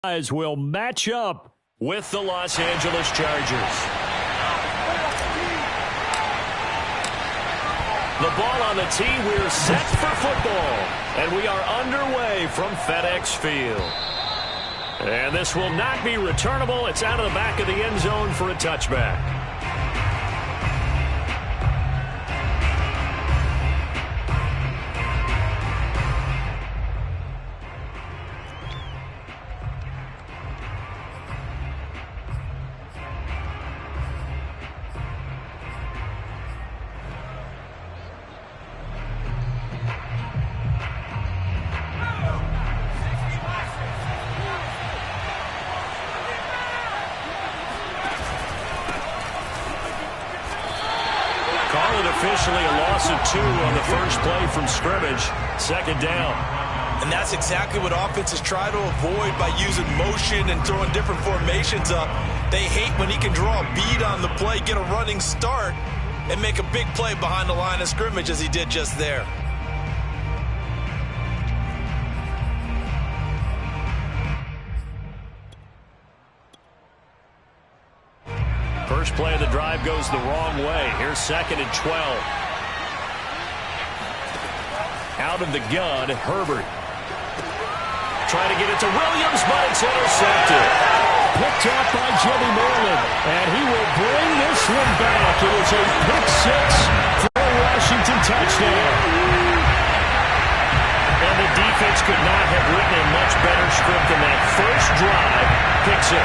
will match up with the Los Angeles Chargers. The ball on the tee. We're set for football. And we are underway from FedEx Field. And this will not be returnable. It's out of the back of the end zone for a touchback. Officially a loss of 2 on the first play from scrimmage. Second down. And that's exactly what offenses try to avoid by using motion and throwing different formations up. They hate when he can draw a bead on the play, get a running start, and make a big play behind the line of scrimmage as he did just there. First play of the drive goes the wrong way. Here's 2nd and 12. Out of the gun, Herbert. Trying to get it to Williams, but it's intercepted. Picked up by Jimmy Moreland, and he will bring this one back. It is a pick 6 for a Washington touchdown. And the defense could not have written a much better script than that first drive, pick 6.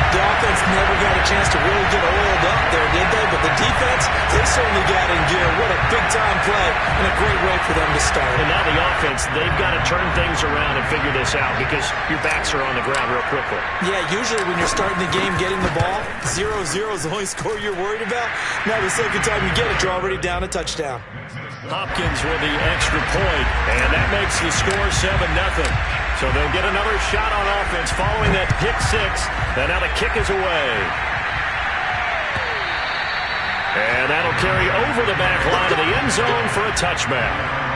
The offense never got a chance to really get oiled up there, did they? But the defense, they certainly got in gear. What a big-time play and a great way for them to start. And now the offense, they've got to turn things around and figure this out because your backs are on the ground real quickly. Yeah, usually when you're starting the game getting the ball, 0-0 is the only score you're worried about. Now the second time you get it, you're already down a touchdown. Hopkins with the extra point, and that makes the score 7-0. So they'll get another shot on offense following that pick 6, and now the kick is away. And that'll carry over the back line of the end zone for a touchback.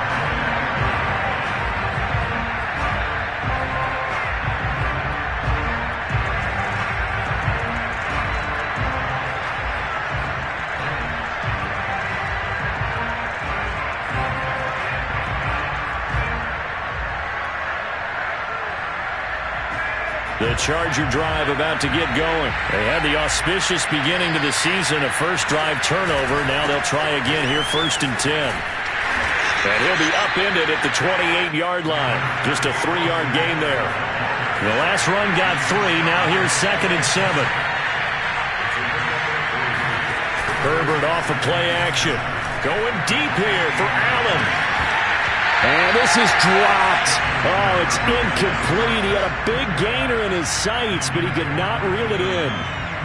The Charger drive about to get going. They had the auspicious beginning to the season, a first drive turnover. Now they'll try again here, 1st and 10. And he'll be upended at the 28-yard line. Just a 3-yard gain there. The last run got 3. Now here's 2nd and 7. Herbert off of play action. Going deep here for Allen. And this is dropped. Oh, it's incomplete. He had a big gainer in his sights, but he could not reel it in.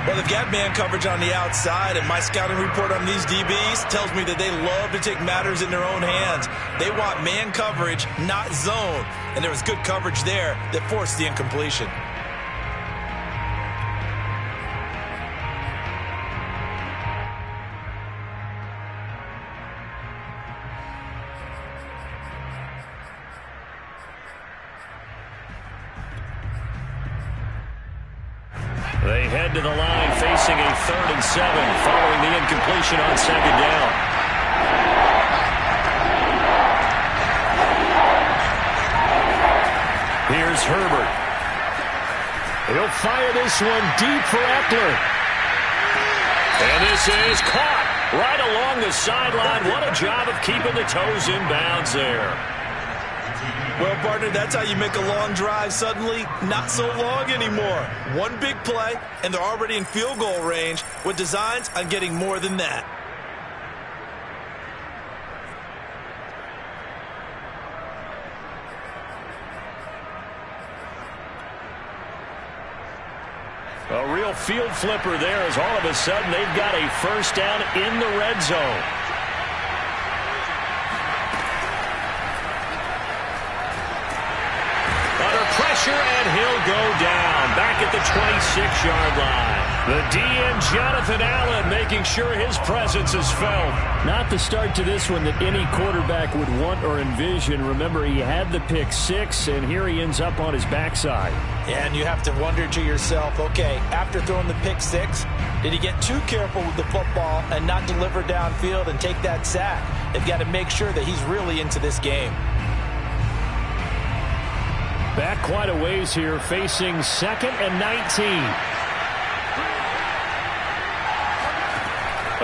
Well, they've got man coverage on the outside, and my scouting report on these DBs tells me that they love to take matters in their own hands. They want man coverage, not zone. And there was good coverage there that forced the incompletion. They head to the line facing a 3rd and 7 following the incompletion on 2nd down. Here's Herbert. He'll fire this one deep for Eckler. And this is caught right along the sideline. What a job of keeping the toes in bounds there. Well, partner, that's how you make a long drive suddenly not so long anymore. One big play, and they're already in field goal range with designs on getting more than that. A real field flipper there as all of a sudden they've got a first down in the red zone. And he'll go down. Back at the 26-yard line. The DN, Jonathan Allen, making sure his presence is felt. Not the start to this one that any quarterback would want or envision. Remember, he had the pick six, and here he ends up on his backside. And you have to wonder to yourself, okay, after throwing the pick six, did he get too careful with the football and not deliver downfield and take that sack? They've got to make sure that he's really into this game. Back quite a ways here, facing 2nd and 19.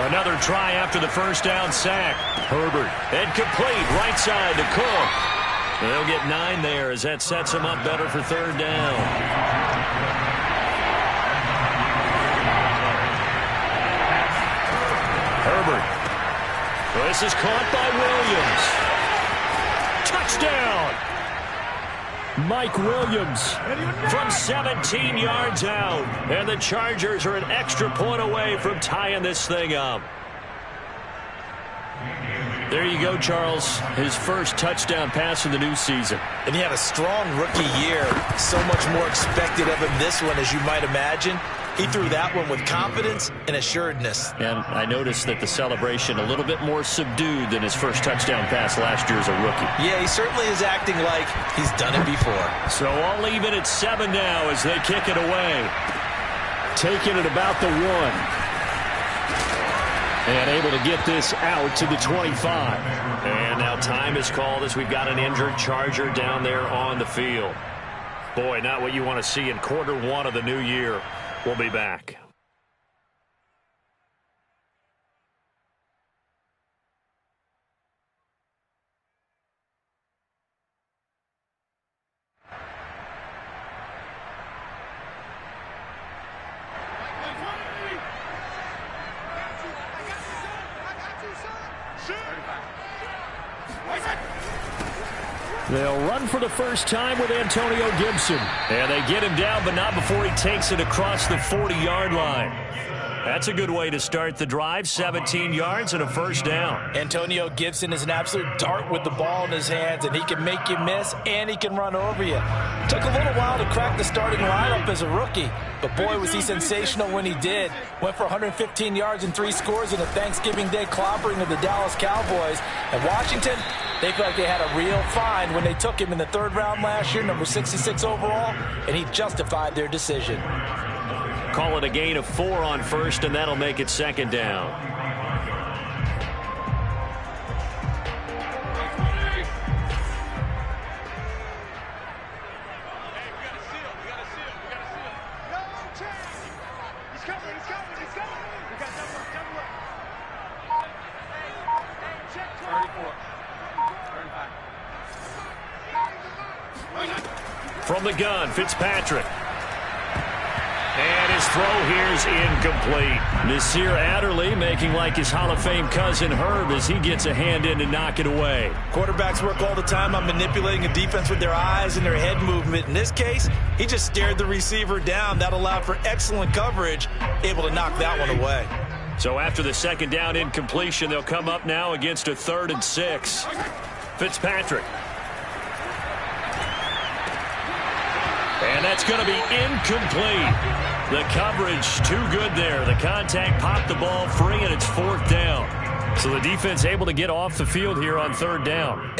Another try after the first down sack. Herbert, incomplete, right side to Cook. They'll get 9 there as that sets them up better for third down. Herbert. This is caught by Williams. Touchdown! Mike Williams from 17 yards out. And the Chargers are an extra point away from tying this thing up. There you go, Charles. His first touchdown pass of the new season. And he had a strong rookie year. So much more expected of him this one, as you might imagine. He threw that one with confidence and assuredness. And I noticed that the celebration a little bit more subdued than his first touchdown pass last year as a rookie. Yeah, he certainly is acting like he's done it before. So I'll leave it at 7 now as they kick it away. Taking it about the 1. And able to get this out to the 25. And now time is called as we've got an injured Charger down there on the field. Boy, not what you want to see in quarter 1 of the new year. We'll be back. They'll run for the first time with Antonio Gibson. And they get him down, but not before he takes it across the 40-yard line. That's a good way to start the drive. 17 yards and a first down. Antonio Gibson is an absolute dart with the ball in his hands, and he can make you miss, and he can run over you. Took a little while to crack the starting lineup as a rookie, but boy, was he sensational when he did. Went for 115 yards and 3 scores in a Thanksgiving Day clobbering of the Dallas Cowboys. And Washington, they felt like they had a real find when they took him in the 3rd round last year, number 66 overall, and he justified their decision. Call it a gain of 4 on first, and that'll make it 2nd down. From the gun, Fitzpatrick. And his throw here is incomplete. Nasir Adderley making like his Hall of Fame cousin Herb as he gets a hand in to knock it away. Quarterbacks work all the time on manipulating a defense with their eyes and their head movement. In this case, he just stared the receiver down. That allowed for excellent coverage, able to knock that one away. So after the 2nd down incompletion, they'll come up now against a 3rd and 6. Fitzpatrick. And that's going to be incomplete. The coverage too good there. The contact popped the ball free, and it's 4th down. So the defense able to get off the field here on 3rd down.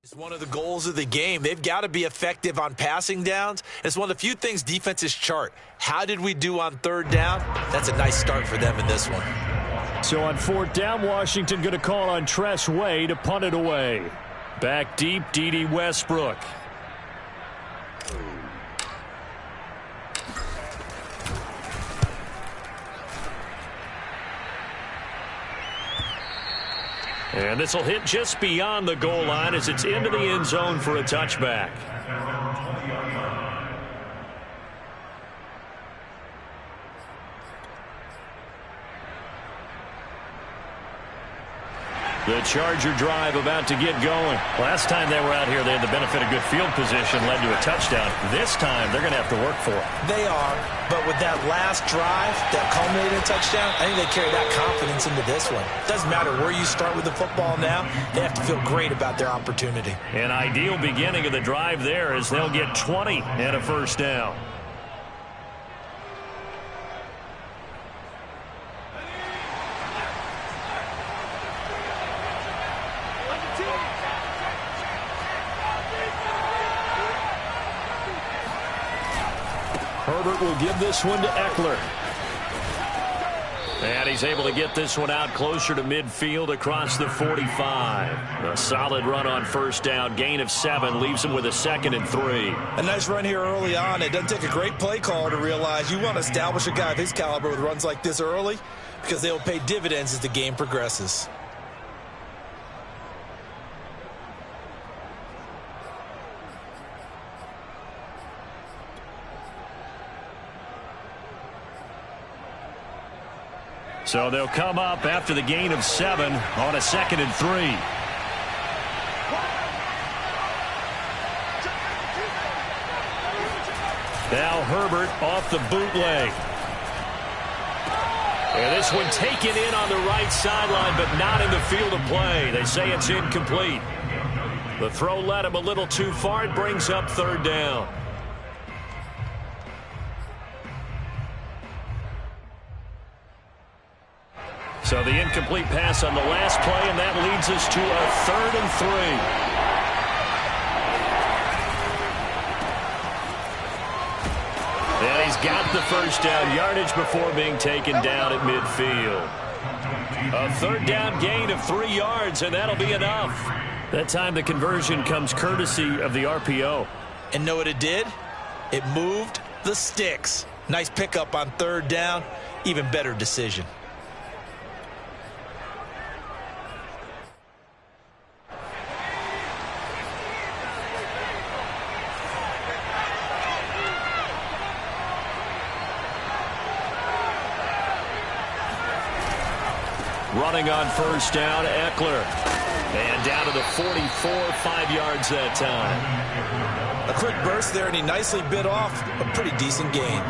It's one of the goals of the game. They've got to be effective on passing downs. It's one of the few things defenses chart. How did we do on third down? That's a nice start for them in this one. So on fourth down, Washington going to call on Tress Way to punt it away. Back deep, D.D. Westbrook. And this will hit just beyond the goal line as it's into the end zone for a touchback. The Charger drive about to get going. Last time they were out here, they had the benefit of good field position, led to a touchdown. This time, they're going to have to work for it. They are, but with that last drive that culminated in a touchdown, I think they carry that confidence into this one. Doesn't matter where you start with the football now, they have to feel great about their opportunity. An ideal beginning of the drive there as they'll get 20 and a first down. Herbert will give this one to Eckler. And he's able to get this one out closer to midfield across the 45. A solid run on first down. Gain of 7 leaves him with a 2nd and 3. A nice run here early on. It doesn't take a great play call to realize you want to establish a guy of his caliber with runs like this early because they will pay dividends as the game progresses. So they'll come up after the gain of 7 on a 2nd and 3. Now Herbert off the bootleg. And this one taken in on the right sideline, but not in the field of play. They say it's incomplete. The throw led him a little too far. It brings up third down. So the incomplete pass on the last play, and that leads us to a 3rd and 3. And he's got the first down yardage before being taken down at midfield. A 3rd down gain of 3 yards, and that'll be enough. That time the conversion comes courtesy of the RPO. And know what it did? It moved the sticks. Nice pickup on 3rd down. Even better decision. Running on first down, Eckler. And down to the 44, 5 yards that time. A quick burst there, and he nicely bit off a pretty decent gain.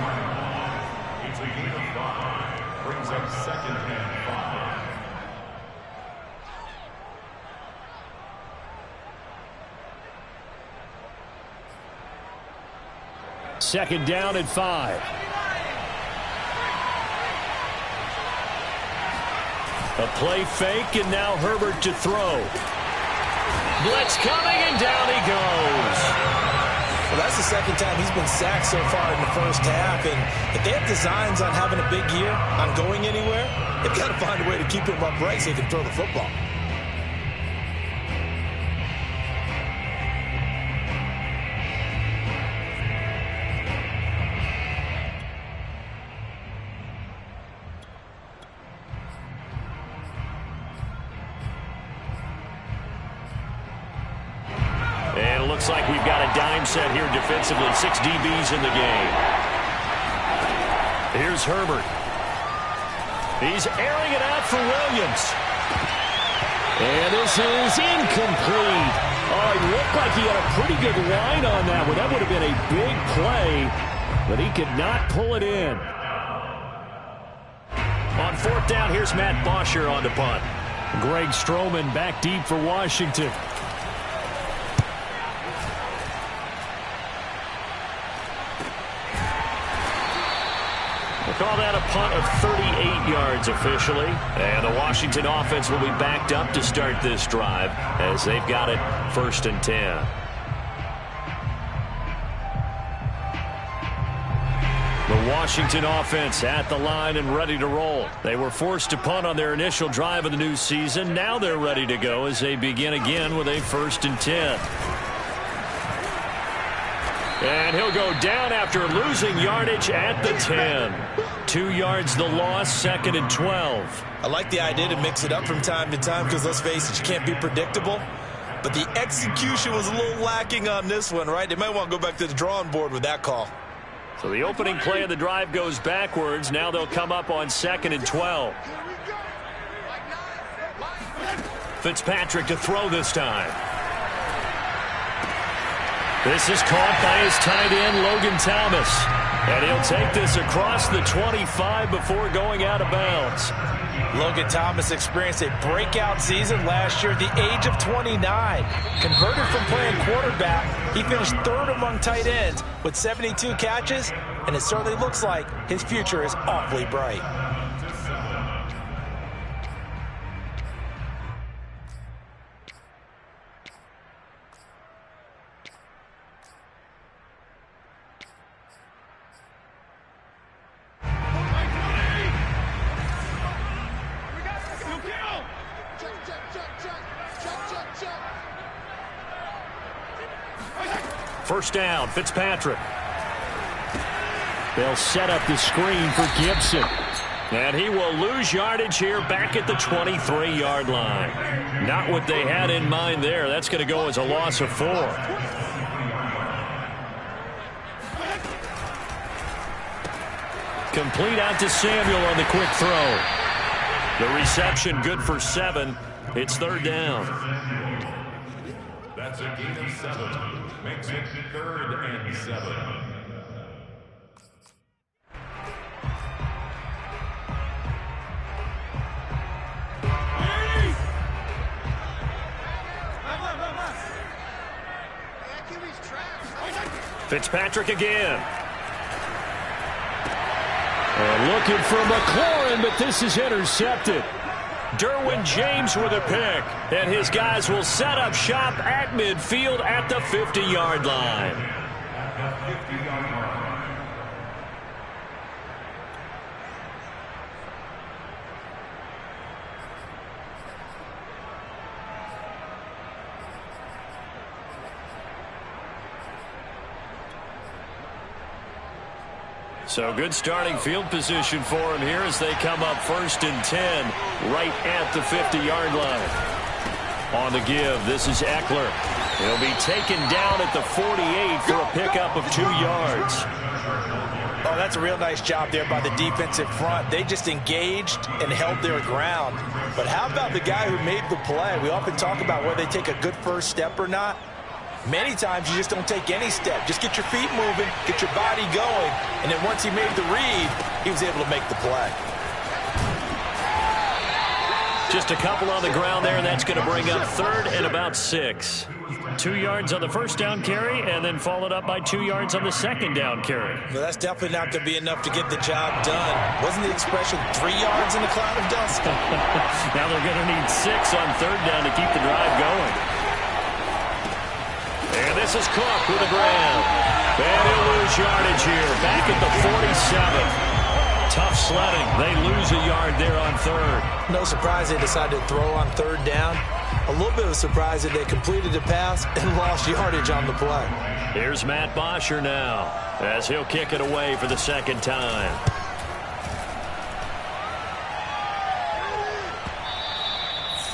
Brings up 2nd and 5. 2nd down and 5. A play fake, and now Herbert to throw. Blitz coming, and down he goes. Well, that's the 2nd time he's been sacked so far in the first half, and if they have designs on having a big year, on going anywhere, they've got to find a way to keep him upright so they can throw the football. Looks like we've got a dime set here defensively. 6 DBs in the game. Here's Herbert. He's airing it out for Williams. And this is incomplete. Oh, it looked like he had a pretty good line on that one. That would have been a big play, but he could not pull it in. On 4th down, here's Matt Bosher on the punt. Greg Stroman back deep for Washington. Call that a punt of 38 yards officially. And the Washington offense will be backed up to start this drive as they've got it 1st and 10. The Washington offense at the line and ready to roll. They were forced to punt on their initial drive of the new season. Now they're ready to go as they begin again with a 1st and 10. And he'll go down after losing yardage at the 10. 2 yards the loss, 2nd and 12. I like the idea to mix it up from time to time because, let's face it, you can't be predictable. But the execution was a little lacking on this one, right? They might want to go back to the drawing board with that call. So the opening play of the drive goes backwards. Now they'll come up on 2nd and 12. Fitzpatrick to throw this time. This is caught by his tight end, Logan Thomas. And he'll take this across the 25 before going out of bounds. Logan Thomas experienced a breakout season last year at the age of 29. Converted from playing quarterback, he finished 3rd among tight ends with 72 catches, and it certainly looks like his future is awfully bright. First down, Fitzpatrick. They'll set up the screen for Gibson. And he will lose yardage here back at the 23-yard line. Not what they had in mind there. That's going to go as a loss of 4. Complete out to Samuel on the quick throw. The reception good for 7. It's 3rd down. That's a gain of 7. Makes it 3rd and 7. Fitzpatrick again. And looking for McLaurin, but this is intercepted. Derwin James with a pick, and his guys will set up shop at midfield at the 50-yard line. So good starting field position for him here as they come up 1st and 10 right at the 50-yard line. On the give, this is Eckler. He'll be taken down at the 48 for a pickup of 2 yards. Oh, that's a real nice job there by the defensive front. They just engaged and held their ground. But how about the guy who made the play? We often talk about whether they take a good first step or not. Many times you just don't take any step. Just get your feet moving, get your body going, and then once he made the read, he was able to make the play. Just a couple on the ground there, and that's going to bring up 3rd and about 6. 2 yards on the first down carry, and then followed up by 2 yards on the second down carry. Well, that's definitely not going to be enough to get the job done. Wasn't the expression 3 yards in a cloud of dust? Now they're going to need 6 on 3rd down to keep the drive going. And this is Cook with a grab. And he'll lose yardage here, back at the 47. Tough sledding. They lose a yard there on 3rd. No surprise they decided to throw on 3rd down. A little bit of a surprise that they completed the pass and lost yardage on the play. Here's Matt Bosher now as he'll kick it away for the 2nd time.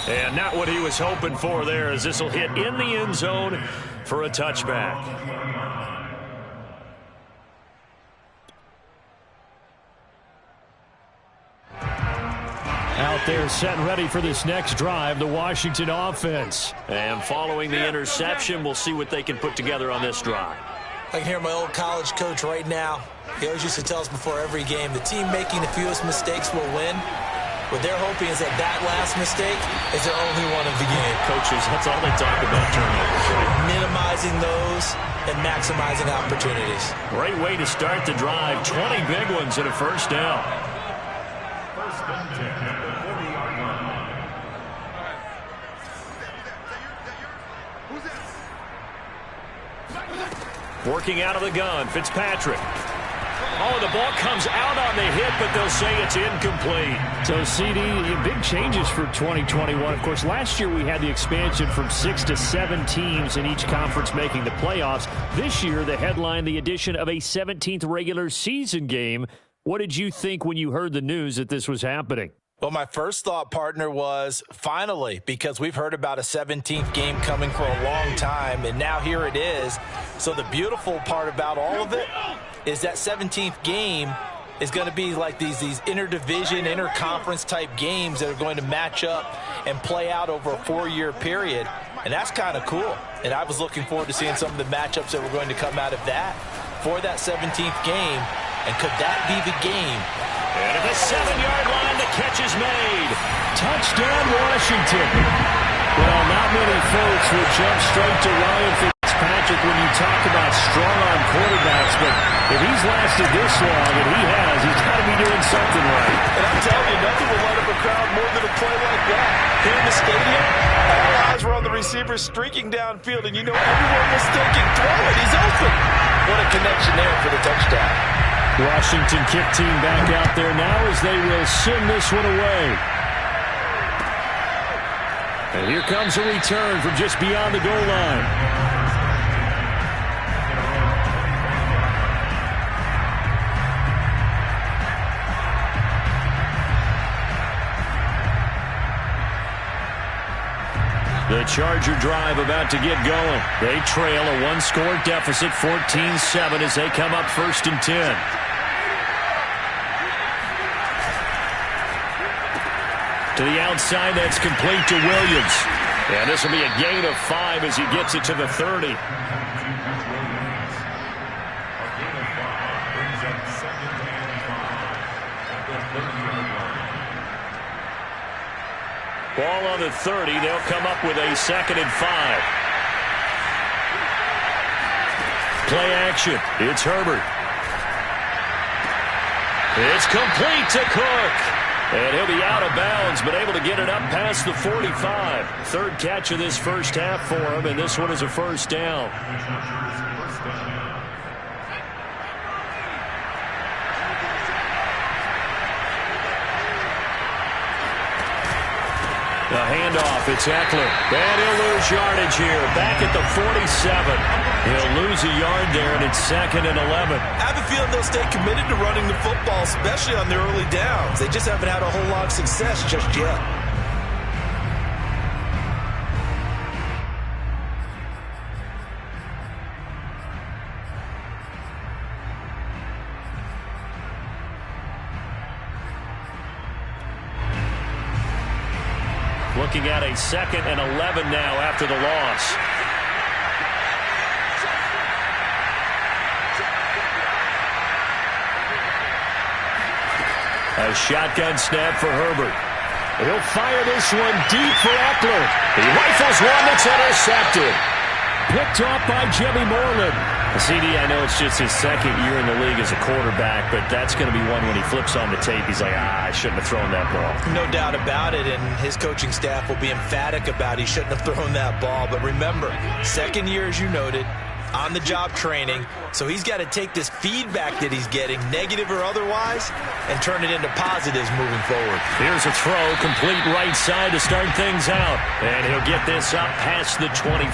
And not what he was hoping for there, as this will hit in the end zone for a touchback. Out there set and ready for this next drive, the Washington offense. And following the interception, we'll see what they can put together on this drive. I can hear my old college coach right now. He always used to tell us before every game, the team making the fewest mistakes will win. What they're hoping is that last mistake is their only one of the game. Coaches, that's all they talk about, turnovers, right? minimizing those and maximizing opportunities. Great way to start the drive. 20 big ones and a first down. First and 10 at the 40-yard line. Working out of the gun, Fitzpatrick. Oh, the ball comes out on the hit, but they'll say it's incomplete. So, CD, big changes for 2021. Of course, last year we had the expansion from 6 to 7 teams in each conference making the playoffs. This year, the headline, the addition of a 17th regular season game. What did you think when you heard the news that this was happening? Well, my first thought, partner, was finally, because we've heard about a 17th game coming for a long time, and now here it is. So the beautiful part about all of it is that 17th game is going to be like these interdivision, interconference type games that are going to match up and play out over a 4-year period. And that's kind of cool. And I was looking forward to seeing some of the matchups that were going to come out of that for that 17th game. And could that be the game? And at the 7-yard line, the catch is made. Touchdown, Washington. Well, not many folks would jump straight to Ryan Fitzpatrick when you talk about strong-arm quarterbacks, but if he's lasted this long, and he has, he's got to be doing something right. And I'm telling you, nothing will light up a crowd more than a play like that. Here in the stadium, all eyes were on the receiver streaking downfield, and you know everyone was thinking, throw it, he's open. What a connection there for the touchdown. Washington kick team back out there now as they will send this one away. And here comes a return from just beyond the goal line. The Charger drive about to get going. They trail a one-score deficit, 14-7, as they come up first and 10. To the outside, that's complete to Williams. And this will be a gain of 5 as he gets it to the 30. Ball on the 30. They'll come up with a 2nd and 5. Play action. It's Herbert. It's complete to Cook. And he'll be out of bounds, but able to get it up past the 45. 3rd catch of this first half for him, and this one is a first down. The handoff, it's Eckler. And he'll lose yardage here. Back at the 47. He'll lose a yard there, and it's 2nd and 11. I have a feeling they'll stay committed to running the football, especially on their early downs. They just haven't had a whole lot of success just yet. Looking at a 2nd and 11 now after the loss. A shotgun snap for Herbert. He'll fire this one deep for Eckler. He rifles one that's intercepted. Picked off by Jimmy Moreland. CD, I know it's just his 2nd year in the league as a quarterback, but that's going to be one when he flips on the tape. He's like, I shouldn't have thrown that ball. No doubt about it, and his coaching staff will be emphatic about he shouldn't have thrown that ball. But remember, 2nd year, as you noted, on-the-job training, so he's got to take this feedback that he's getting, negative or otherwise, and turn it into positives moving forward. Here's a throw, complete right side to start things out. And he'll get this up past the 25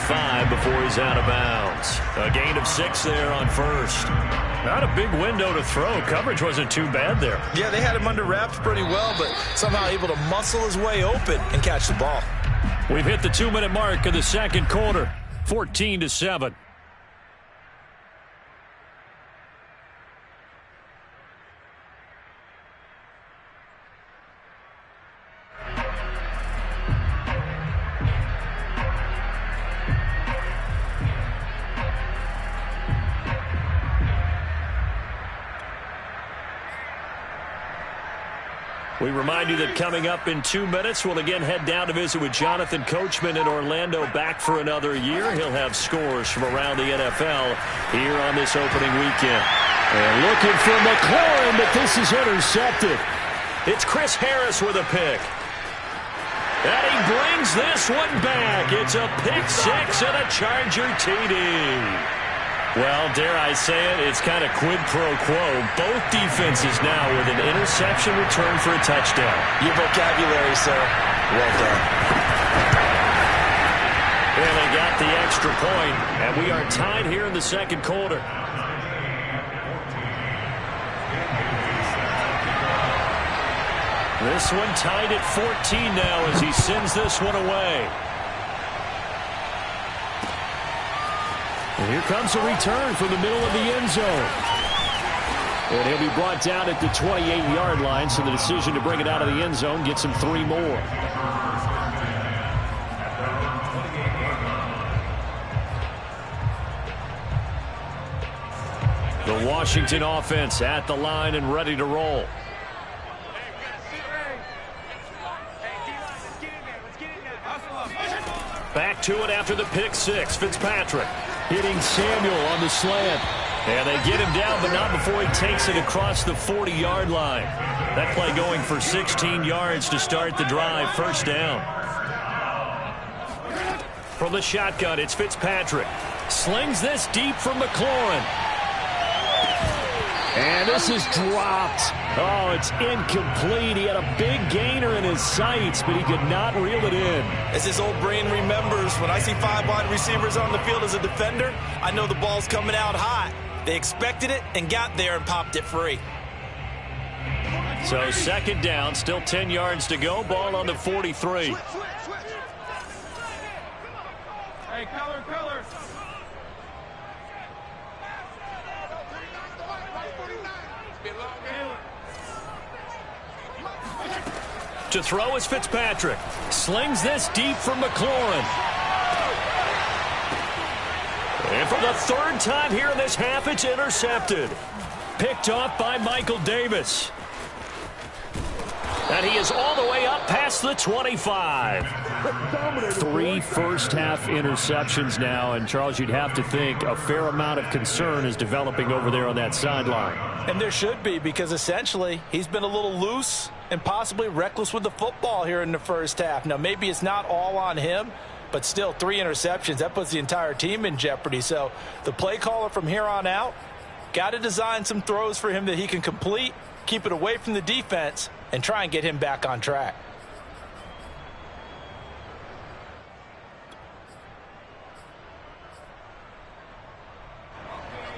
before he's out of bounds. A gain of 6 there on 1st. Not a big window to throw. Coverage wasn't too bad there. Yeah, they had him under wraps pretty well, but somehow able to muscle his way open and catch the ball. We've hit the 2-minute mark of the 2nd quarter, 14-7. We remind you that coming up in 2 minutes, we'll again head down to visit with Jonathan Coachman in Orlando, back for another year. He'll have scores from around the NFL here on this opening weekend. And looking for McLaurin, but this is intercepted. It's Chris Harris with a pick. And he brings this one back. It's a pick six and a Charger TD. Well, dare I say it, it's kind of quid pro quo. Both defenses now with an interception return for a touchdown. Your vocabulary, sir. Well done. And they got the extra point, and we are tied here in the second quarter. This one tied at 14 now as he sends this one away. And here comes a return from the middle of the end zone. And he'll be brought down at the 28-yard line, so the decision to bring it out of the end zone gets him 3 more. The Washington offense at the line and ready to roll. Back to it after the pick six. Fitzpatrick hitting Samuel on the slant. And they get him down, but not before he takes it across the 40-yard line. That play going for 16 yards to start the drive. First down. From the shotgun, it's Fitzpatrick. Slings this deep from McLaurin. And this is dropped. Oh, it's incomplete. He had a big gainer in his sights, but he could not reel it in. As his old brain remembers, when I see 5 wide receivers on the field as a defender, I know the ball's coming out hot. They expected it and got there and popped it free. So second down, still 10 yards to go. Ball on the 43. Hey, color. To throw is Fitzpatrick. Slings this deep from McLaurin. And for the third time here in this half, it's intercepted. Picked off by Michael Davis. And he is all the way up past the 25. 3 first-half interceptions now, and Charles, you'd have to think a fair amount of concern is developing over there on that sideline. And there should be, because essentially he's been a little loose and possibly reckless with the football here in the first half. Now, maybe it's not all on him, but still 3 interceptions. That puts the entire team in jeopardy. So the play caller from here on out got to design some throws for him that he can complete, keep it away from the defense, and try and get him back on track.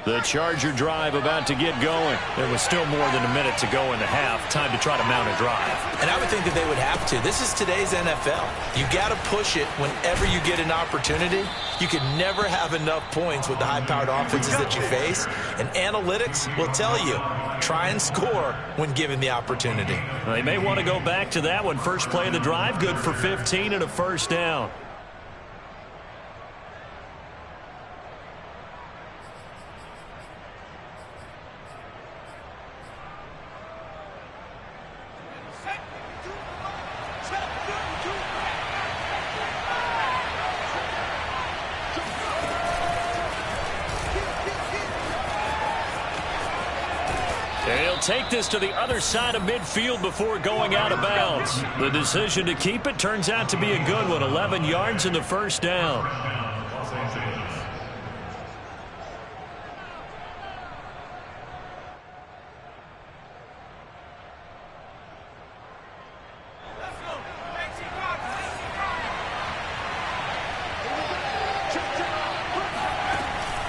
The Charger drive about to get going. There was still more than a minute to go in the half. Time to try to mount a drive. And I would think that they would have to. This is today's NFL. You got to push it whenever you get an opportunity. You can never have enough points with the high-powered offenses that you face. And analytics will tell you, try and score when given the opportunity. Well, they may want to go back to that one. First play of the drive, good for 15 and a first down. They'll take this to the other side of midfield before going out of bounds. The decision to keep it turns out to be a good one. 11 yards in the first down.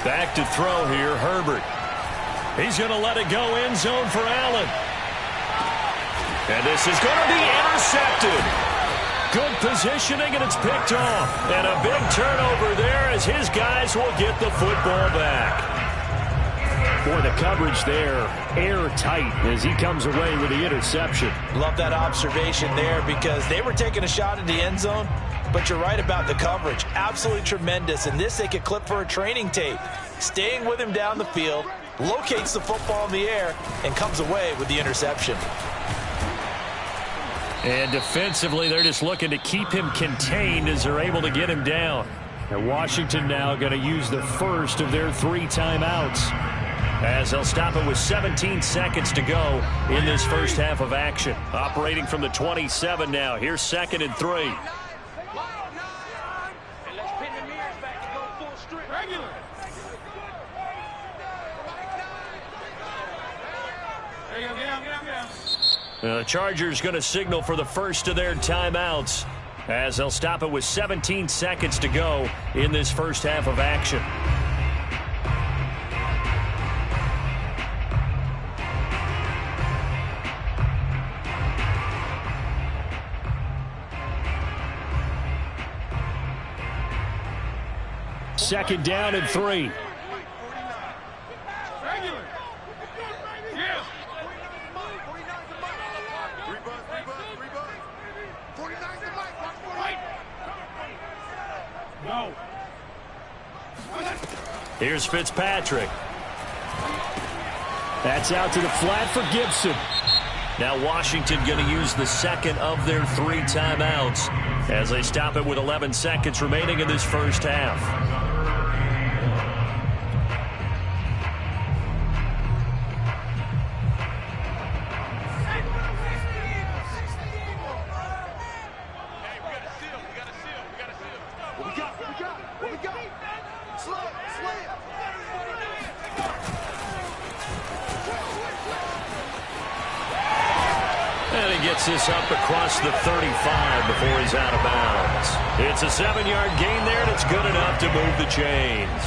Back to throw here, Herbert. He's going to let it go end zone for Allen. And this is going to be intercepted. Good positioning, and it's picked off. And a big turnover there as his guys will get the football back. Boy, the coverage there, airtight as he comes away with the interception. Love that observation there because they were taking a shot at the end zone, but you're right about the coverage. Absolutely tremendous. And this they could clip for a training tape. Staying with him down the field, locates the football in the air, and comes away with the interception. And defensively, they're just looking to keep him contained as they're able to get him down. And Washington now going to use the first of their 3 timeouts, as they'll stop it with 17 seconds to go in this first half of action. Operating from the 27 now. Here's 2nd and 3. The Chargers going to signal for the first of their timeouts, as they'll stop it with 17 seconds to go in this first half of action. Second down and 3. Here's Fitzpatrick. That's out to the flat for Gibson. Now Washington going to use the second of their 3 timeouts as they stop it with 11 seconds remaining in this first half. This up across the 35 before he's out of bounds. It's a 7-yard gain there, and it's good enough to move the chains.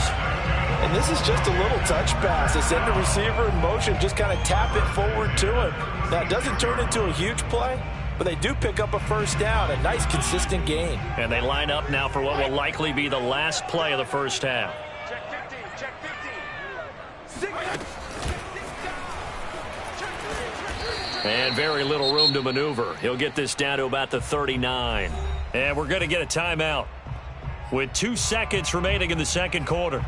And this is just a little touch pass. They send the receiver in motion, just kind of tap it forward to him. That doesn't turn into a huge play, but they do pick up a first down, a nice consistent gain. And they line up now for what will likely be the last play of the first half. Check 15, check 15. 6. And very little room to maneuver. He'll get this down to about the 39. And we're going to get a timeout with 2 seconds remaining in the second quarter.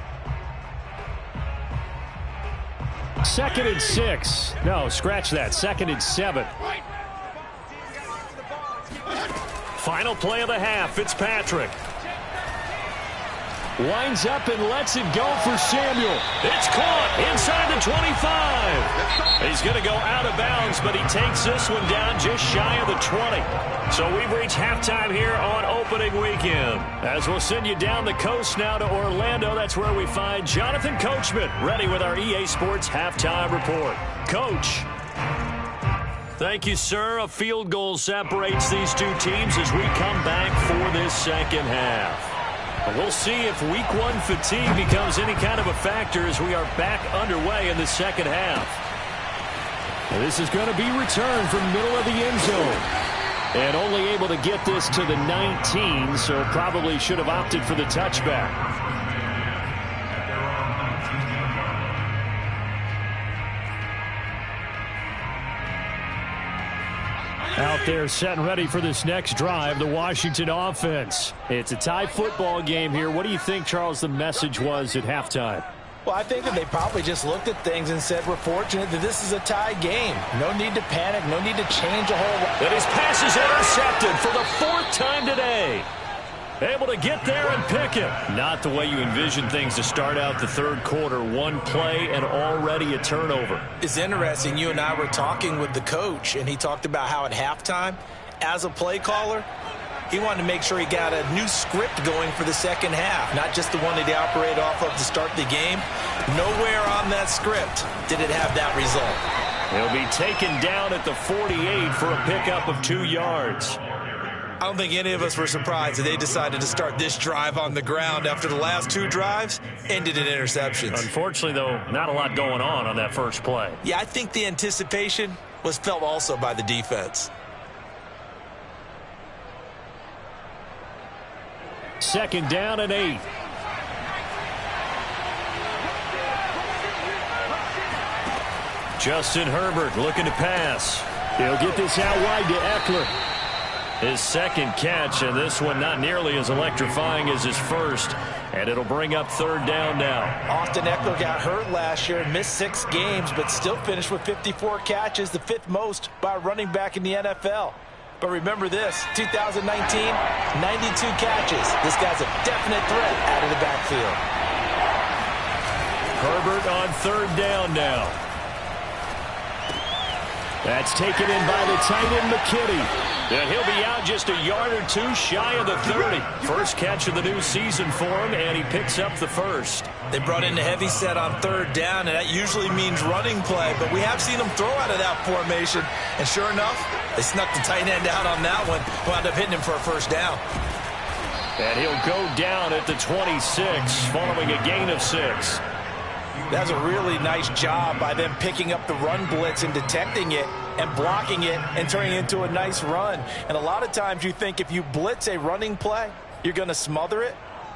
2nd and 6. No, scratch that. 2nd and 7. Final play of the half. Fitzpatrick winds up and lets it go for Samuel. It's caught inside the 25. He's going to go out of bounds, but he takes this one down just shy of the 20. So we've reached halftime here on opening weekend. As we'll send you down the coast now to Orlando, that's where we find Jonathan Coachman ready with our EA Sports halftime report. Coach. Thank you, sir. A field goal separates these two teams as we come back for this second half. We'll see if week 1 fatigue becomes any kind of a factor as we are back underway in the second half. This is going to be returned from the middle of the end zone. And only able to get this to the 19, so probably should have opted for the touchback. Out there set and ready for this next drive, the Washington offense. It's a tie football game here. What do you think, Charles, the message was at halftime? Well, I think that they probably just looked at things and said, we're fortunate that this is a tie game. No need to panic, no need to change a whole lot. And his pass is intercepted for the 4th time today. Able to get there and pick it. Not the way you envision things to start out the third quarter. 1 play and already a turnover. It's interesting. You and I were talking with the coach, and he talked about how at halftime, as a play caller, he wanted to make sure he got a new script going for the second half, not just the one that he operated off of to start the game. Nowhere on that script did it have that result. He'll be taken down at the 48 for a pickup of 2 yards. I don't think any of us were surprised that they decided to start this drive on the ground after the last 2 drives ended in interceptions. Unfortunately, though, not a lot going on that first play. Yeah, I think the anticipation was felt also by the defense. Second down and 8. Justin Herbert looking to pass. He'll get this out wide to Eckler. His second catch, and this one not nearly as electrifying as his first. And it'll bring up 3rd down now. Austin Eckler got hurt last year and missed 6 games, but still finished with 54 catches, the 5th most by a running back in the NFL. But remember this, 2019, 92 catches. This guy's a definite threat out of the backfield. Herbert on third down now. That's taken in by the tight end, McKinney. And he'll be out just a yard or two shy of the 30. First catch of the new season for him, and he picks up the first. They brought in the heavy set on third down, and that usually means running play, but we have seen them throw out of that formation. And sure enough, they snuck the tight end out on that one, wound up hitting him for a first down. And he'll go down at the 26, following a gain of 6. That's a really nice job by them picking up the run blitz and detecting it and blocking it and turning it into a nice run. And a lot of times you think if you blitz a running play, you're going to smother it.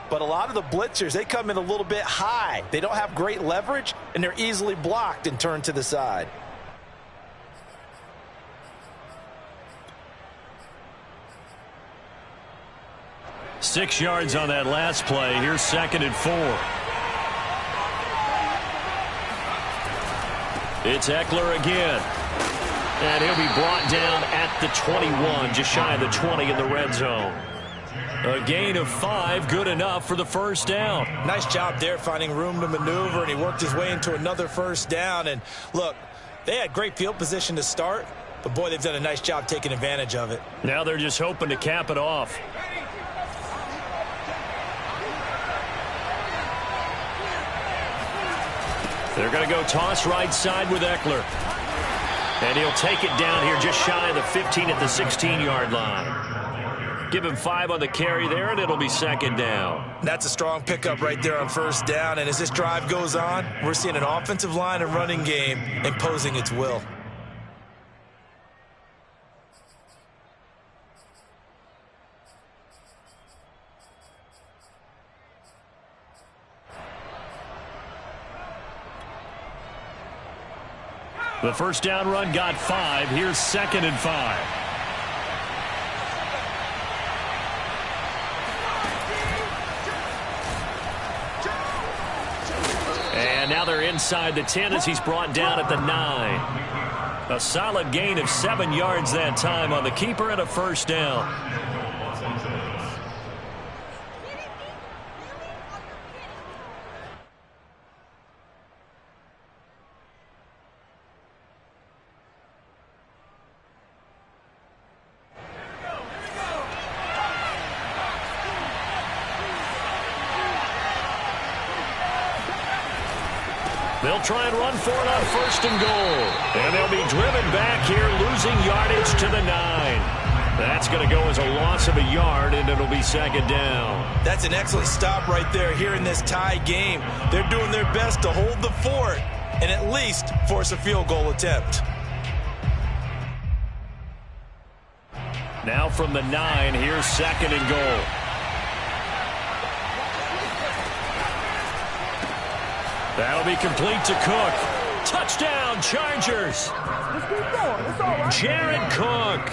But a lot of the blitzers, they come in a little bit high. They don't have great leverage, and they're easily blocked and turned to the side. Six yards on that last play. Here's 2nd and 4. It's Eckler again. And he'll be brought down at the 21, just shy of the 20 in the red zone. A gain of 5, good enough for the first down. Nice job there finding room to maneuver, and he worked his way into another first down. And look, they had great field position to start, but boy, they've done a nice job taking advantage of it. Now they're just hoping to cap it off. They're going to go toss right side with Eckler. And he'll take it down here just shy of the 15 at the 16-yard line. Give him 5 on the carry there, and it'll be 2nd down. That's a strong pickup right there on first down. And as this drive goes on, we're seeing an offensive line and running game imposing its will. The first down run got 5. Here's 2nd and 5. And now they're inside the 10 as he's brought down at the 9. A solid gain of 7 yards that time on the keeper and a first down. They'll try and run for it on 1st and goal. And they'll be driven back here, losing yardage to the 9. That's going to go as a loss of a yard, and it'll be 2nd down. That's an excellent stop right there here in this tie game. They're doing their best to hold the fort and at least force a field goal attempt. Now from the 9, here's 2nd and goal. That'll be complete to Cook. Touchdown, Chargers. Jared Cook,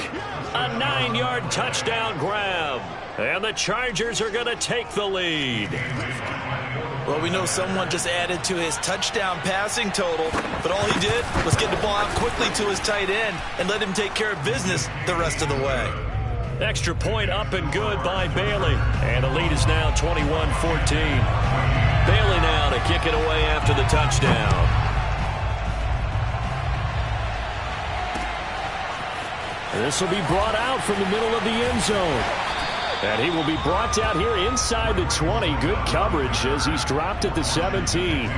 a 9-yard touchdown grab. And the Chargers are going to take the lead. Well, we know someone just added to his touchdown passing total, but all he did was get the ball out quickly to his tight end and let him take care of business the rest of the way. Extra point up and good by Bailey. And the lead is now 21-14. Bailey now to kick it away after the touchdown. This will be brought out from the middle of the end zone. And he will be brought down here inside the 20. Good coverage as he's dropped at the 17.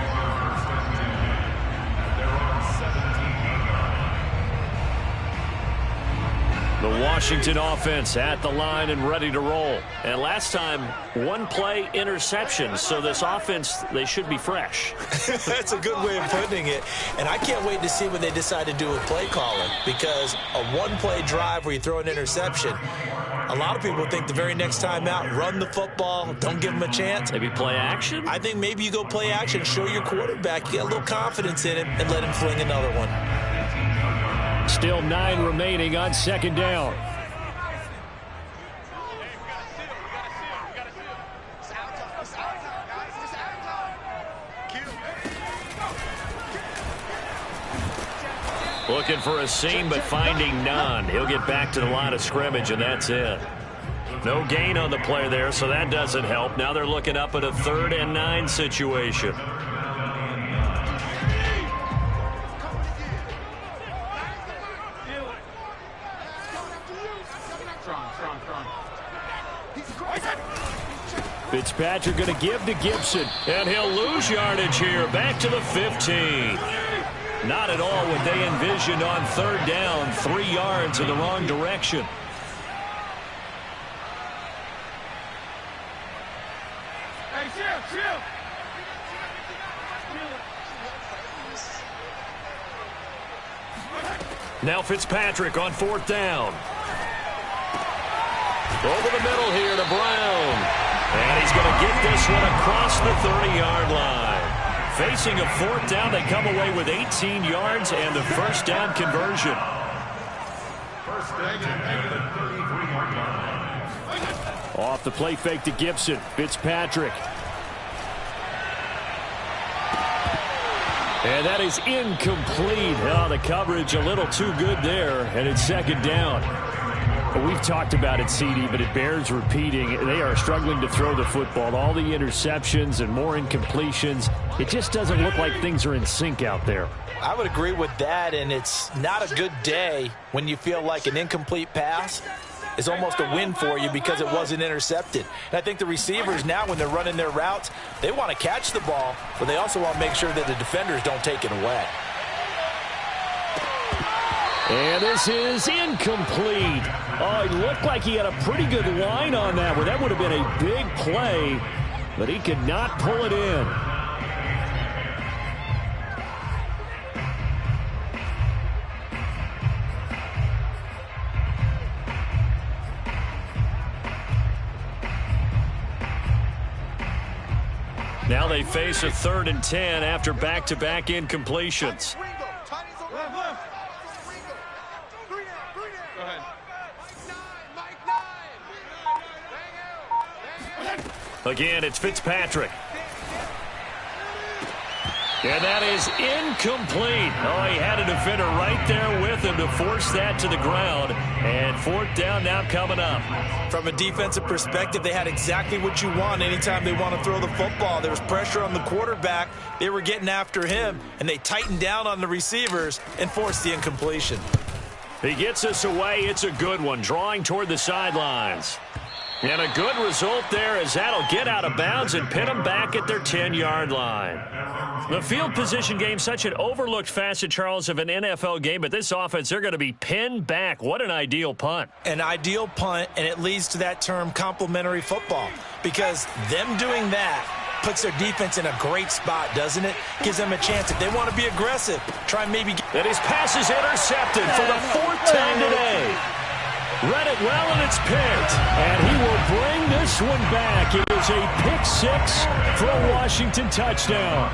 The Washington offense at the line and ready to roll. And last time, 1-play interception. So this offense, they should be fresh. That's a good way of putting it. And I can't wait to see what they decide to do with play calling, because a 1-play drive where you throw an interception, a lot of people think the very next time out, run the football, don't give them a chance. Maybe play action? I think maybe you go play action, show your quarterback, you get a little confidence in him, and let him fling another one. Still 9 remaining on 2nd down. Looking for a seam, but finding none. He'll get back to the line of scrimmage, and that's it. No gain on the play there, so that doesn't help. Now they're looking up at a 3rd and 9 situation. Fitzpatrick going to give to Gibson. And he'll lose yardage here. Back to the 15. Not at all what they envisioned on 3rd down. 3 yards in the wrong direction. Now Fitzpatrick on 4th down. Over the middle here to Brown. And he's going to get this one across the 30-yard line. Facing a 4th down, they come away with 18 yards and the 1st down conversion. Off the play fake to Gibson. Fitzpatrick. And that is incomplete. Oh, the coverage a little too good there, and it's 2nd down. We've talked about it, CD, but it bears repeating. They are struggling to throw the football. All the interceptions and more incompletions. It just doesn't look like things are in sync out there. I would agree with that, and it's not a good day when you feel like an incomplete pass is almost a win for you because it wasn't intercepted. And I think the receivers now, when they're running their routes, they want to catch the ball, but they also want to make sure that the defenders don't take it away. And this is incomplete. Oh, it looked like he had a pretty good line on that one. That would have been a big play, but he could not pull it in. Now they face a 3rd and 10 after back-to-back incompletions. Again, it's Fitzpatrick. And that is incomplete. Oh, he had a defender right there with him to force that to the ground. And 4th down now coming up. From a defensive perspective, they had exactly what you want anytime they want to throw the football. There was pressure on the quarterback. They were getting after him, and they tightened down on the receivers and forced the incompletion. He gets us away. It's a good one, drawing toward the sidelines. And a good result there as that'll get out of bounds and pin them back at their 10-yard line. The field position game, such an overlooked facet, Charles, of an NFL game, but this offense, they're going to be pinned back. What an ideal punt. An ideal punt, and it leads to that term complementary football, because them doing that puts their defense in a great spot, doesn't it? Gives them a chance. If they want to be aggressive, try and maybe get... And his pass is intercepted for the 4th time today. Read it well, and it's picked. And he will bring this one back. It is a pick-6 for a Washington touchdown.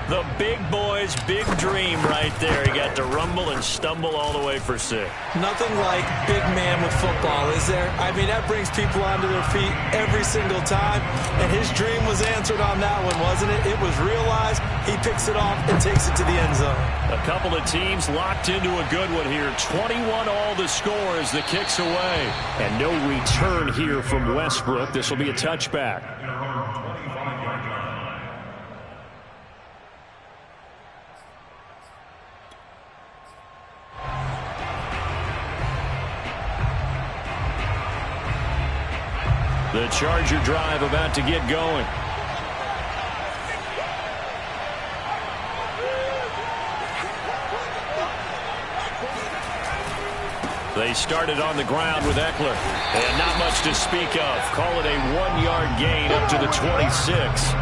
The big boy's big dream right there. He got to rumble and stumble all the way for 6. Nothing like big man with football, is there? I mean, that brings people onto their feet every single time. And his dream was answered on that one, wasn't it? It was realized. He picks it off and takes it to the end zone. A couple of teams locked into a good one here. 21 all the score as the kick's away. And no return here from Westbrook. This will be a touchback. The Charger drive about to get going. They started on the ground with Eckler. And not much to speak of. Call it a 1-yard gain up to the 26.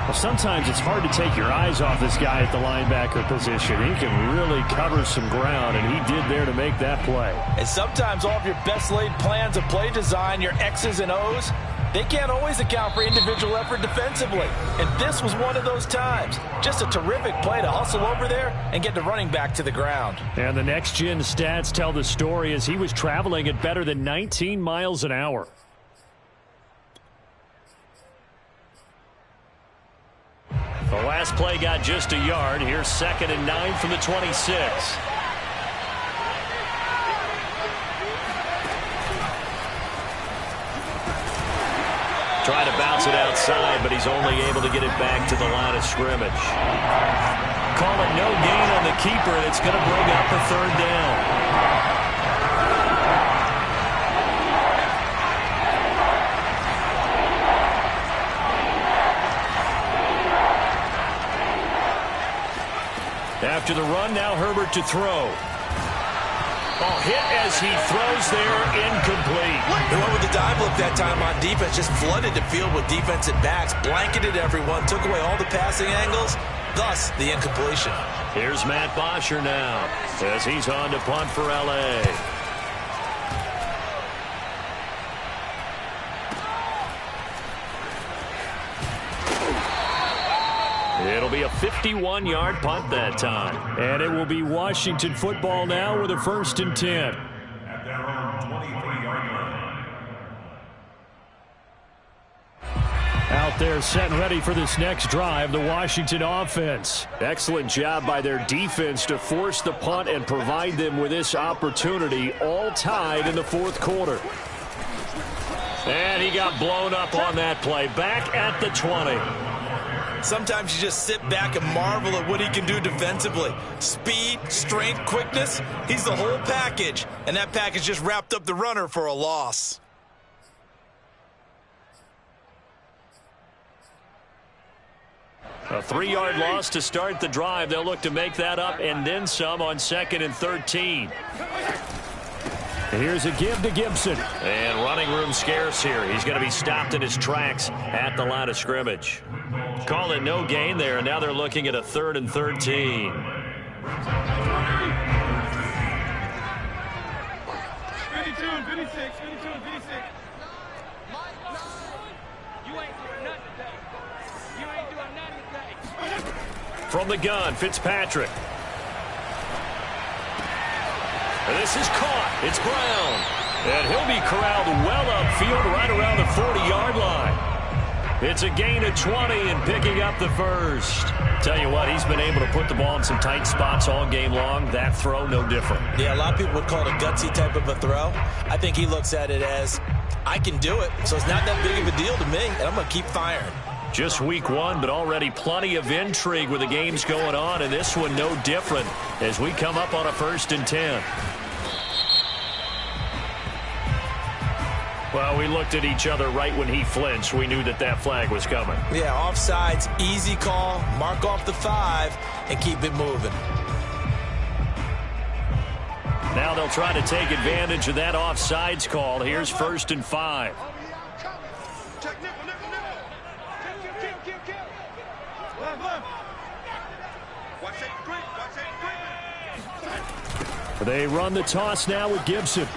Well, sometimes it's hard to take your eyes off this guy at the linebacker position. He can really cover some ground, and he did there to make that play. And sometimes all of your best laid plans of play design, your X's and O's, they can't always account for individual effort defensively. And this was one of those times. Just a terrific play to hustle over there and get the running back to the ground. And the next-gen stats tell the story as he was traveling at better than 19 miles an hour. The last last play got just a yard. Here's 2nd and 9 from the 26. Try to bounce it outside, but he's only able to get it back to the line of scrimmage. Call it no gain on the keeper, and it's going to bring up a 3rd down. After the run, now Herbert to throw. Oh, hit as he throws there, incomplete. They went with the dive look that time on defense, just flooded the field with defensive backs, blanketed everyone, took away all the passing angles, thus the incompletion. Here's Matt Bosher now as he's on to punt for L.A. It'll be a 51-yard punt that time. And it will be Washington football now with a 1st and 10. At their own 23-yard line. Out there set and ready for this next drive, the Washington offense. Excellent job by their defense to force the punt and provide them with this opportunity, all tied in the 4th quarter. And he got blown up on that play. Back at the 20. Sometimes you just sit back and marvel at what he can do defensively. Speed, strength, quickness, he's the whole package. And that package just wrapped up the runner for a loss. A 3-yard loss to start the drive. They'll look to make that up and then some on 2nd and 13. Here's a give to Gibson. And running room scarce here. He's going to be stopped in his tracks at the line of scrimmage. Call it no gain there, and now they're looking at a 3rd and 13. 52 and 56, 52 and 56. You ain't doing nothing today. You ain't doing nothing today. From the gun, Fitzpatrick. This is caught. It's Brown. And he'll be corralled well upfield right around the 40-yard line. It's a gain of 20 and picking up the 1st. Tell you what, he's been able to put the ball in some tight spots all game long. That throw, no different. Yeah, a lot of people would call it a gutsy type of a throw. I think he looks at it as, I can do it, so it's not that big of a deal to me, and I'm going to keep firing. Just week 1, but already plenty of intrigue with the games going on, and this one no different as we come up on a 1st and 10. Well, we looked at each other right when he flinched. We knew that that flag was coming. Yeah, offsides, easy call, mark off the 5, and keep it moving. Now they'll try to take advantage of that offsides call. Here's 1st and 5. Check nickel, nickel, nickel. Kill. Left. Watch it, They run the toss now with Gibson.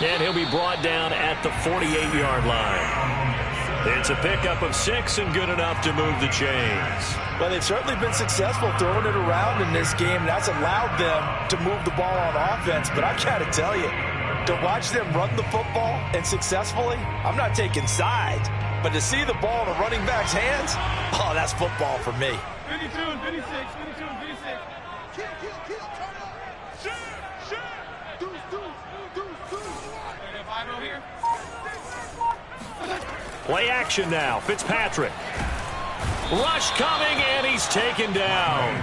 And he'll be brought down at the 48-yard line. It's a pickup of 6 and good enough to move the chains. Well, they've certainly been successful throwing it around in this game. That's allowed them to move the ball on offense. But I got to tell you, to watch them run the football and successfully, I'm not taking sides. But to see the ball in a running back's hands, oh, that's football for me. 52 and 56, 52 and 56. Kill, turn up. Shoot. Deuce. Here. Play action now. Fitzpatrick. Rush coming, and he's taken down.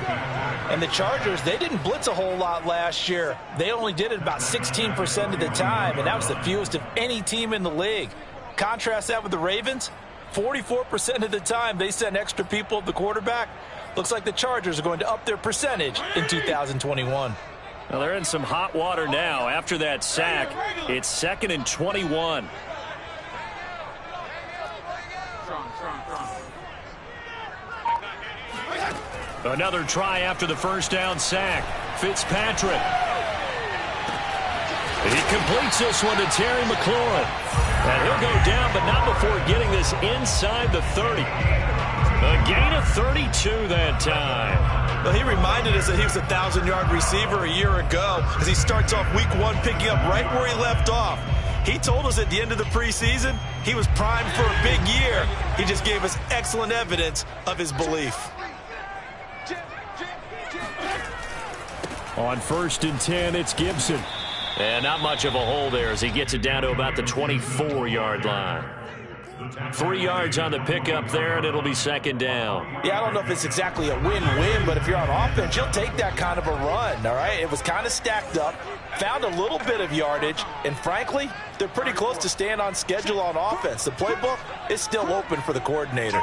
And the Chargers, they didn't blitz a whole lot last year. They only did it about 16% of the time, and that was the fewest of any team in the league. Contrast that with the Ravens. 44% of the time they send extra people at the quarterback. Looks like the Chargers are going to up their percentage in 2021. Well, they're in some hot water now. After that sack, it's 2nd and 21. Another try after the 1st down sack. Fitzpatrick. He completes this one to Terry McLaurin. And he'll go down, but not before getting this inside the 30. A gain of 32 that time. Well, he reminded us that he was a 1,000-yard receiver a year ago as he starts off week 1 picking up right where he left off. He told us at the end of the preseason he was primed for a big year. He just gave us excellent evidence of his belief. On 1st and 10, it's Gibson. And not much of a hole there as he gets it down to about the 24-yard line. 3 yards on the pickup there, and it'll be 2nd down. Yeah, I don't know if it's exactly a win-win, but if you're on offense, you'll take that kind of a run, all right? It was kind of stacked up, found a little bit of yardage, and frankly, they're pretty close to staying on schedule on offense. The playbook is still open for the coordinator.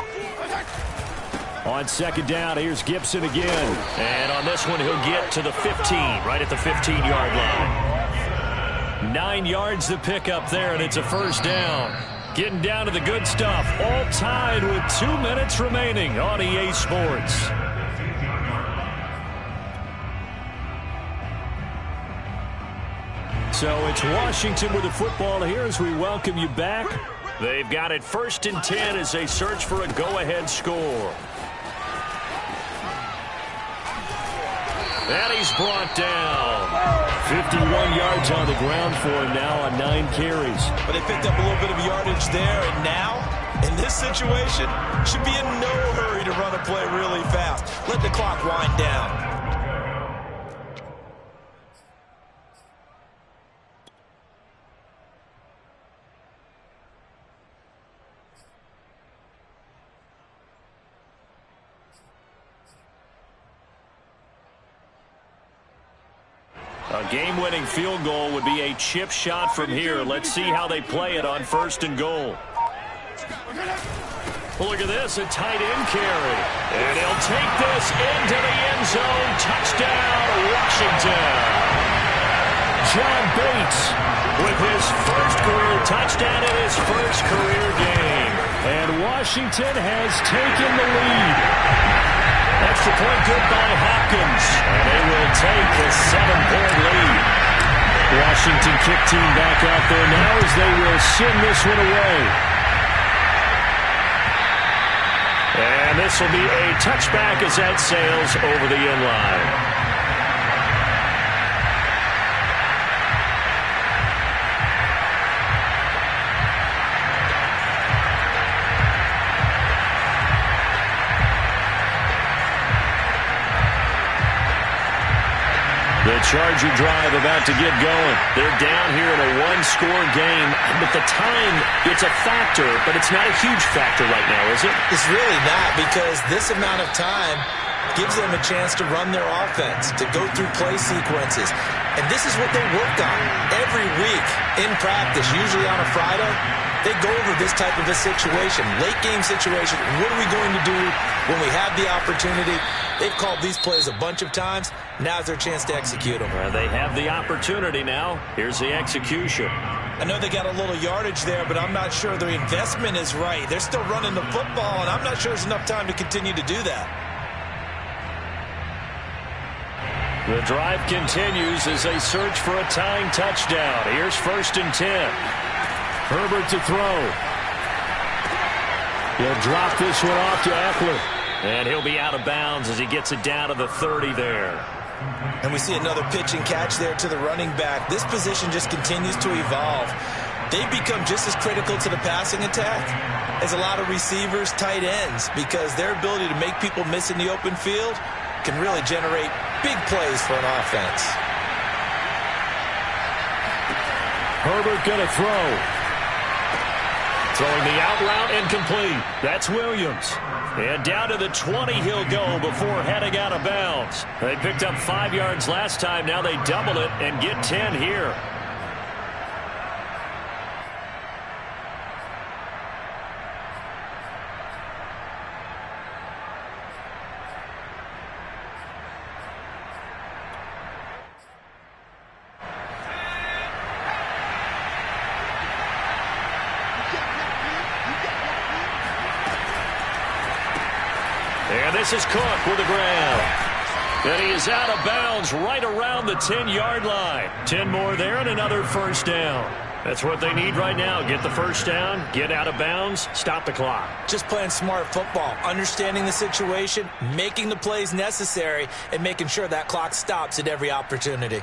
On 2nd down, here's Gibson again. And on this one, he'll get to the 15, right at the 15-yard line. 9 yards to pick up there, and it's a 1st down. Getting down to the good stuff, all tied with 2 minutes remaining on EA Sports. So it's Washington with the football here as we welcome you back. They've got it 1st and 10 as they search for a go-ahead score. And he's brought down. 51 yards on the ground for him now on 9 carries. But they picked up a little bit of yardage there, and now, in this situation, should be in no hurry to run a play really fast. Let the clock wind down. A game-winning field goal would be a chip shot from here. Let's see how they play it on 1st and goal. Look at this, a tight end carry. And he'll take this into the end zone. Touchdown, Washington. John Bates With his first career touchdown in his first career game. And Washington has taken the lead. Extra point good by Hopkins. And they will take a 7-point lead. Washington kick team back out there now as they will send this one away. And this will be a touchback as that sails over the end line. The Charger drive about to get going. They're down here in a one-score game. But the time, it's a factor, but it's not a huge factor right now, is it? It's really not, because this amount of time gives them a chance to run their offense, to go through play sequences. And this is what they work on every week in practice, usually on a Friday. They go over this type of a situation, late-game situation. What are we going to do when we have the opportunity? They've called these plays a bunch of times. Now's their chance to execute them. They have the opportunity now. Here's the execution. I know they got a little yardage there, but I'm not sure their investment is right. They're still running the football, and I'm not sure there's enough time to continue to do that. The drive continues as they search for a tying touchdown. Here's 1st and 10. Herbert to throw. He'll drop this one off to Eckler. And he'll be out of bounds as he gets it down to the 30 there. And we see another pitch and catch there to the running back. This position just continues to evolve. They become just as critical to the passing attack as a lot of receivers, tight ends, because their ability to make people miss in the open field can really generate big plays for an offense. Herbert going to throw. Throwing the out route incomplete. That's Williams. And down to the 20 he'll go before heading out of bounds. They picked up 5 yards last time. Now they double it and get 10 here. And this is Cook with the ground. And he is out of bounds right around the 10-yard line. 10 more there and another first down. That's what they need right now. Get the first down, get out of bounds, stop the clock. Just playing smart football, understanding the situation, making the plays necessary, and making sure that clock stops at every opportunity.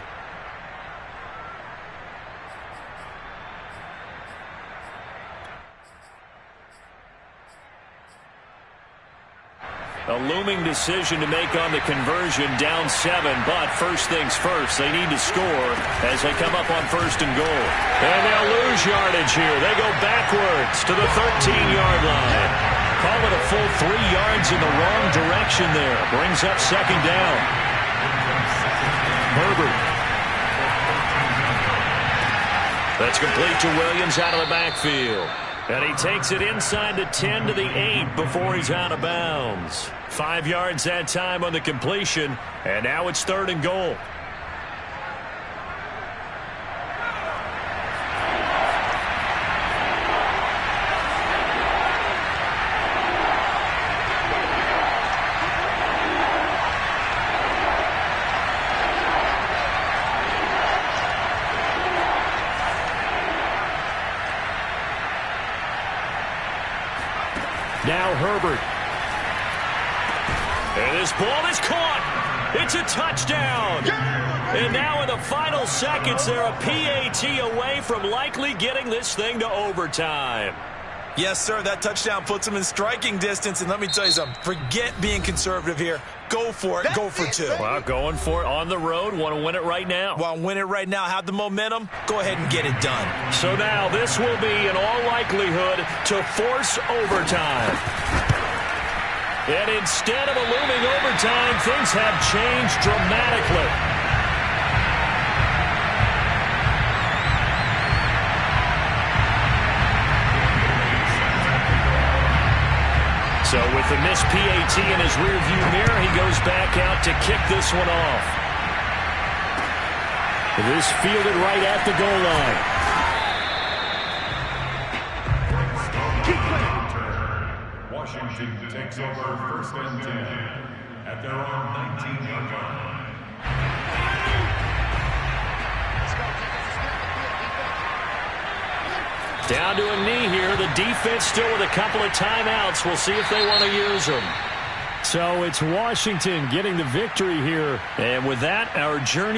A looming decision to make on the conversion, down 7. But first things first, they need to score as they come up on 1st and goal. And they'll lose yardage here. They go backwards to the 13-yard line. Call it a full 3 yards in the wrong direction there. Brings up 2nd down. Herbert. That's complete to Williams out of the backfield. And he takes it inside the 10 to the 8 before he's out of bounds. 5 yards that time on the completion, and now it's 3rd and goal. Now Herbert. And this ball is caught. It's a touchdown. And now in the final seconds, they're a PAT away from likely getting this thing to overtime. Yes, sir. That touchdown puts them in striking distance. And let me tell you something. Forget being conservative here. Go for it. Go for 2. Well, going for it on the road. Want to win it right now. Want to win it right now. Have the momentum. Go ahead and get it done. So now this will be, in all likelihood, to force overtime. And instead of a looming overtime, things have changed dramatically. So with the missed PAT in his rearview mirror, he goes back out to kick this one off. This fielded right at the goal line. Washington takes over 1st and 10 at their own 19-yard line. Down to a knee here. The defense still with a couple of timeouts. We'll see if they want to use them. So it's Washington getting the victory here. And with that, our journey